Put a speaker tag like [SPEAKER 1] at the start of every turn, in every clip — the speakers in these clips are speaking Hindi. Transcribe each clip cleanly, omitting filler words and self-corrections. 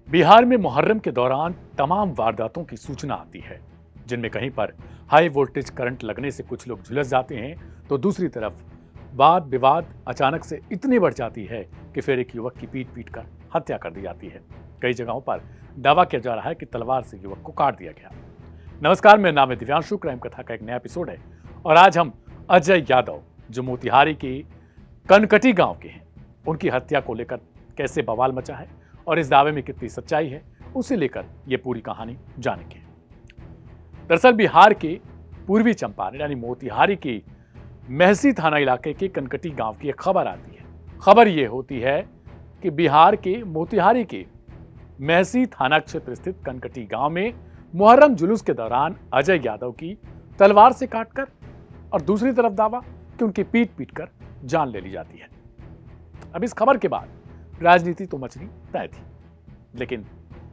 [SPEAKER 1] बिहार में मुहर्रम के दौरान तमाम वारदातों की सूचना आती है, जिनमें कहीं पर हाई वोल्टेज करंट लगने से कुछ लोग झुलस जाते हैं, तो दूसरी तरफ वाद विवाद अचानक से इतनी बढ़ जाती है कि फिर एक युवक की पीट पीट कर हत्या कर दी जाती है। कई जगहों पर दावा किया जा रहा है कि तलवार से युवक को काट दिया गया। नमस्कार, मेरा नाम है दिव्यांशु। क्राइम कथा का एक नया एपिसोड है और आज हम अजय यादव, जो मोतिहारी के कनकटी गांव के हैं, उनकी हत्या को लेकर कैसे बवाल मचा है और इस दावे में कितनी सच्चाई है, उसे लेकर ये पूरी कहानी जानेंगे। दरअसल बिहार के पूर्वी चंपारण यानी मोतिहारी के महसी थाना इलाके के कनकटी गांव की एक खबर आती है। खबर ये होती है कि बिहार के मोतिहारी के महसी थाना क्षेत्र स्थित कनकटी गांव में मुहर्रम जुलूस के दौरान अजय यादव की तलवार से काटकर और दूसरी तरफ दावा कि उनकी पीट पीट कर जान ले ली जाती है। अब इस खबर के बाद राजनीति तो मचनी तय थी, लेकिन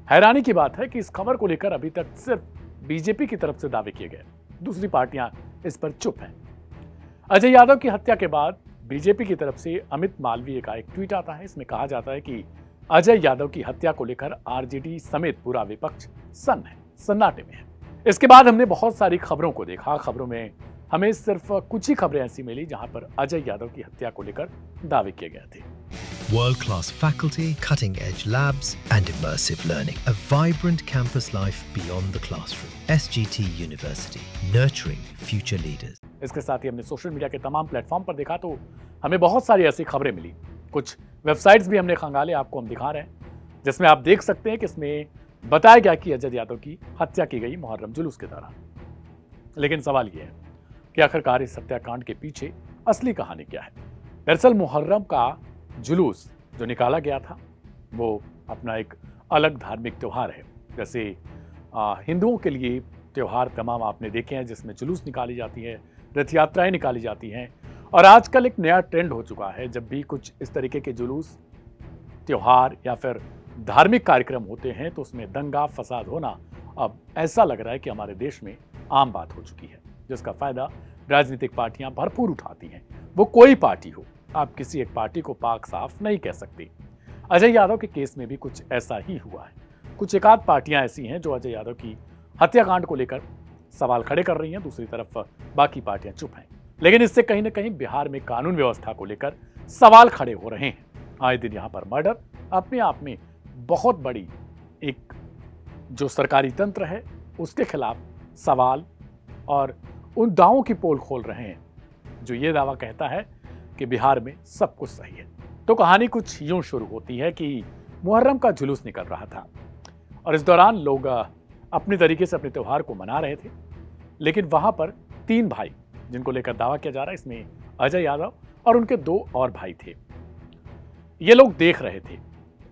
[SPEAKER 1] हैरानी की बात है कि इस खबर को लेकर अभी तक सिर्फ बीजेपी की तरफ से दावे किए गए, दूसरी पार्टियां इस पर चुप हैं। अजय यादव की हत्या के बाद बीजेपी की तरफ से अमित मालवीय का एक ट्वीट आता है। इसमें कहा जाता है कि अजय यादव की हत्या को लेकर आरजेडी समेत पूरा विपक्ष सन्नाटे में है। इसके बाद हमने बहुत सारी खबरों को देखा। खबरों में हमें सिर्फ कुछ ही खबरें ऐसी मिली जहां पर अजय यादव की हत्या को लेकर दावे किए गए थे।
[SPEAKER 2] World-class faculty, cutting-edge labs, and immersive learning. A vibrant campus life beyond the classroom. SGT University, nurturing future leaders.
[SPEAKER 1] इसके साथ ही हमने सोशल मीडिया के तमाम प्लेटफॉर्म पर देखा तो हमें बहुत सारी ऐसी खबरें मिली। कुछ वेबसाइट्स भी हमने खंगाले, आपको हम दिखा रहे हैं, जिसमें आप देख सकते हैं कि इसमें बताया गया कि अजय यादव की हत्या की गई मुहर्रम जुलूस के दौरान। लेकिन सवाल यह है कि आखिरकार इस हत्याकांड के पीछे असली कहानी क्या है। दरअसल मुहर्रम का जुलूस जो निकाला गया था वो अपना एक अलग धार्मिक त्यौहार है। जैसे हिंदुओं के लिए त्यौहार तमाम आपने देखे हैं, जिसमें जुलूस निकाली जाती है, रथ यात्राएं निकाली जाती हैं। और आजकल एक नया ट्रेंड हो चुका है, जब भी कुछ इस तरीके के जुलूस, त्यौहार या फिर धार्मिक कार्यक्रम होते हैं तो उसमें दंगा फसाद होना अब ऐसा लग रहा है कि हमारे देश में आम बात हो चुकी है, जिसका फायदा राजनीतिक पार्टियां भरपूर उठाती हैं। वो कोई पार्टी हो, आप किसी एक पार्टी को पाक साफ नहीं कह सकते। अजय यादव के केस में भी कुछ ऐसा ही हुआ है। कुछ एकाध पार्टियां ऐसी हैं जो अजय यादव की हत्याकांड को लेकर सवाल खड़े कर रही हैं, दूसरी तरफ बाकी पार्टियां चुप हैं। लेकिन इससे कहीं ना कहीं बिहार में कानून व्यवस्था को लेकर सवाल खड़े हो रहे हैं। आए दिन यहाँ पर मर्डर अपने आप में बहुत बड़ी एक जो सरकारी तंत्र है उसके खिलाफ सवाल और उन दावों की पोल खोल रहे हैं जो ये दावा कहता है कि बिहार में सब कुछ सही है। तो कहानी कुछ यूं शुरू होती है कि मुहर्रम का जुलूस निकल रहा था और इस दौरान लोग अपने तरीके से अपने त्यौहार को मना रहे थे। लेकिन वहां पर 3 भाई, जिनको लेकर दावा किया जा रहा है, इसमें अजय यादव और उनके 2 और भाई थे, ये लोग देख रहे थे।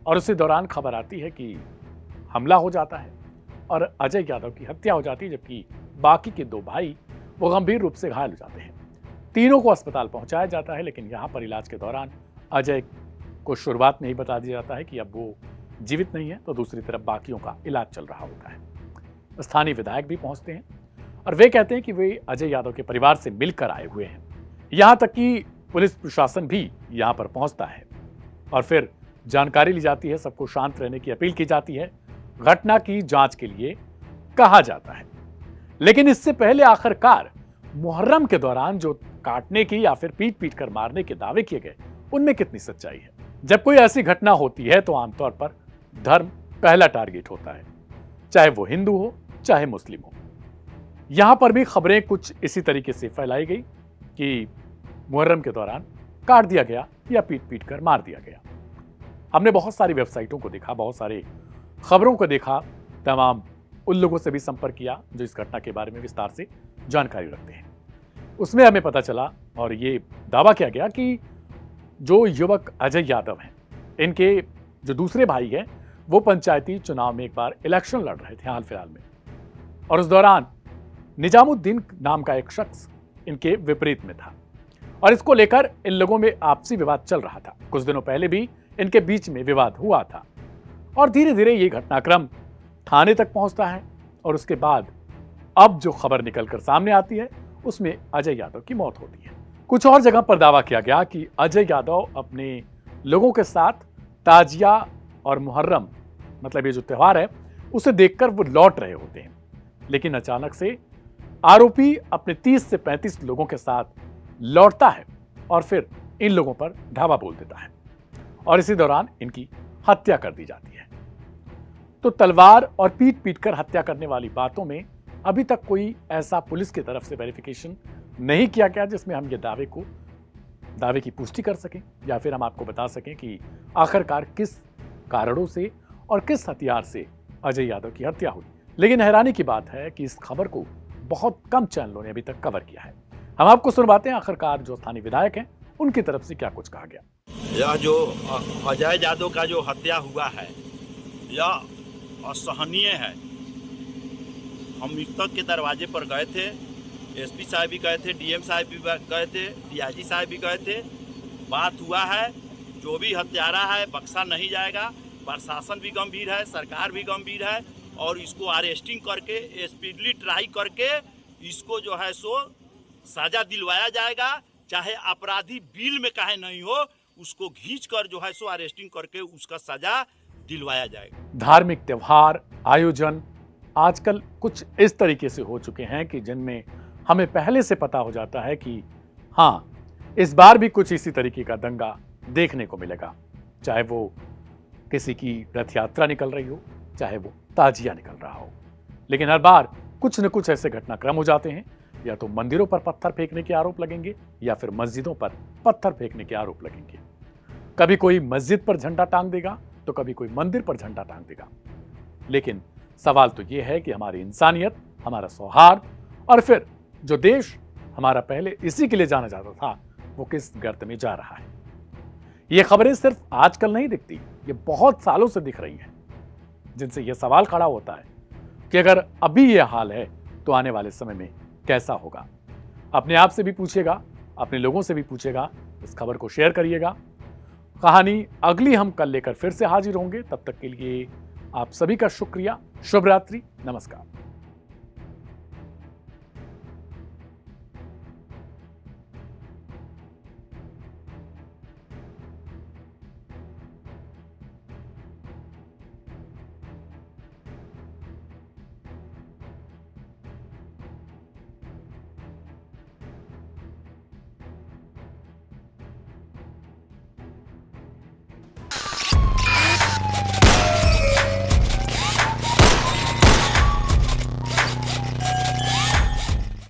[SPEAKER 1] और उसी दौरान खबर आती है कि हमला हो जाता है और अजय यादव की हत्या हो जाती है, जबकि बाकी के 2 भाई वो गंभीर रूप से घायल हो जाते हैं। तीनों को अस्पताल पहुंचाया जाता है, लेकिन यहाँ पर इलाज के दौरान अजय को शुरुआत में ही बता दिया जाता है कि अब वो जीवित नहीं है, तो दूसरी तरफ बाकियों का इलाज चल रहा होता है। स्थानीय विधायक भी पहुंचते हैं और वे कहते हैं कि वे अजय यादव के परिवार से मिलकर आए हुए हैं। यहाँ तक कि पुलिस प्रशासन भी यहाँ पर पहुंचता है और फिर जानकारी ली जाती है, सबको शांत रहने की अपील की जाती है, घटना की जांच के लिए कहा जाता है। लेकिन इससे पहले आखिरकार मुहर्रम के दौरान जो काटने की या फिर पीट पीट कर मारने के दावे किए गए, उनमें कितनी सच्चाई है। जब कोई ऐसी घटना होती है तो आमतौर पर धर्म पहला टारगेट होता है, चाहे वो हिंदू हो चाहे मुस्लिम हो। यहां पर भी खबरें कुछ इसी तरीके से फैलाई गई कि मुहर्रम के दौरान काट दिया गया या पीट पीट कर मार दिया गया। हमने बहुत सारी वेबसाइटों को देखा, बहुत सारे खबरों को देखा, तमाम उन लोगों से भी संपर्क किया जो इस घटना के बारे में विस्तार से जानकारी रखते हैं। उसमें हमें पता चला और ये दावा किया गया कि जो युवक अजय यादव हैं, इनके जो दूसरे भाई हैं, वो पंचायती चुनाव में एक बार इलेक्शन लड़ रहे थे हाल फिलहाल में, और उस दौरान निजामुद्दीन नाम का एक शख्स इनके विपरीत में था और इसको लेकर इन लोगों में आपसी विवाद चल रहा था। कुछ दिनों पहले भी इनके बीच में विवाद हुआ था और धीरे धीरे ये घटनाक्रम थाने तक पहुंचता है और उसके बाद अब जो खबर निकलकर सामने आती है उसमें अजय यादव की मौत होती है। कुछ और जगह पर दावा किया गया कि अजय यादव अपने लोगों के साथ ताजिया और मुहर्रम मतलब ये जो त्योहार है उसे देखकर वो लौट रहे होते हैं, लेकिन अचानक से आरोपी अपने 30 से 35 लोगों के साथ लौटता है और फिर इन लोगों पर धावा बोल देता है और इसी दौरान इनकी हत्या कर दी जाती है। तो तलवार और पीट पीट कर हत्या करने वाली बातों में अभी तक कोई ऐसा पुलिस की तरफ से वेरिफिकेशन नहीं किया गया जिसमें हम ये दावे की पुष्टि कर सकें या फिर हम आपको बता सकें कि आखिरकार किस कारणों से और किस हथियार से अजय यादव की हत्या हुई। लेकिन हैरानी की बात है कि इस खबर को बहुत कम चैनलों ने अभी तक कवर किया है। हम आपको सुनवाते हैं आखिरकार जो स्थानीय विधायक हैं उनकी तरफ से क्या कुछ कहा गया।
[SPEAKER 3] यह जो अजय यादव का जो हत्या हुआ है यह असहनीय है। हम मृतक के दरवाजे पर गए थे, एसपी साहब भी गए थे, डीएम साहब भी गए थे, डीआईजी साहब भी गए थे। बात हुआ है, जो भी हत्यारा है बख्शा नहीं जाएगा। प्रशासन भी गंभीर है, सरकार भी गंभीर है और इसको अरेस्टिंग करके स्पीडली ट्राई करके इसको जो है सो सजा दिलवाया जाएगा। चाहे अपराधी बिल में काहे नहीं हो, उसको खींच कर जो है सो अरेस्टिंग करके उसका सजा दिलवाया जाएगा।
[SPEAKER 1] धार्मिक त्योहार आयोजन आजकल कुछ इस तरीके से हो चुके हैं कि जिनमें हमें पहले से पता हो जाता है कि हाँ, इस बार भी कुछ इसी तरीके का दंगा देखने को मिलेगा। चाहे वो किसी की रथ यात्रा निकल रही हो, चाहे वो ताजिया निकल रहा हो, लेकिन हर बार कुछ न कुछ ऐसे घटनाक्रम हो जाते हैं। या तो मंदिरों पर पत्थर फेंकने के आरोप लगेंगे या फिर मस्जिदों पर पत्थर फेंकने के आरोप लगेंगे। कभी कोई मस्जिद पर झंडा टांग देगा तो कभी कोई मंदिर पर झंडा टांग देगा। लेकिन सवाल तो यह है कि हमारी इंसानियत, हमारा सौहार्द और फिर जो देश हमारा पहले इसी के लिए जाना जाता था वो किस गर्त में जा रहा है। ये खबरें सिर्फ आजकल नहीं दिखती, ये बहुत सालों से दिख रही हैं, जिनसे यह सवाल खड़ा होता है कि अगर अभी यह हाल है तो आने वाले समय में कैसा होगा। अपने आप से भी पूछिएगा, अपने लोगों से भी पूछिएगा। इस खबर को शेयर करिएगा। कहानी अगली हम कल लेकर फिर से हाजिर होंगे। तब तक के लिए आप सभी का शुक्रिया। शुभ रात्रि, नमस्कार।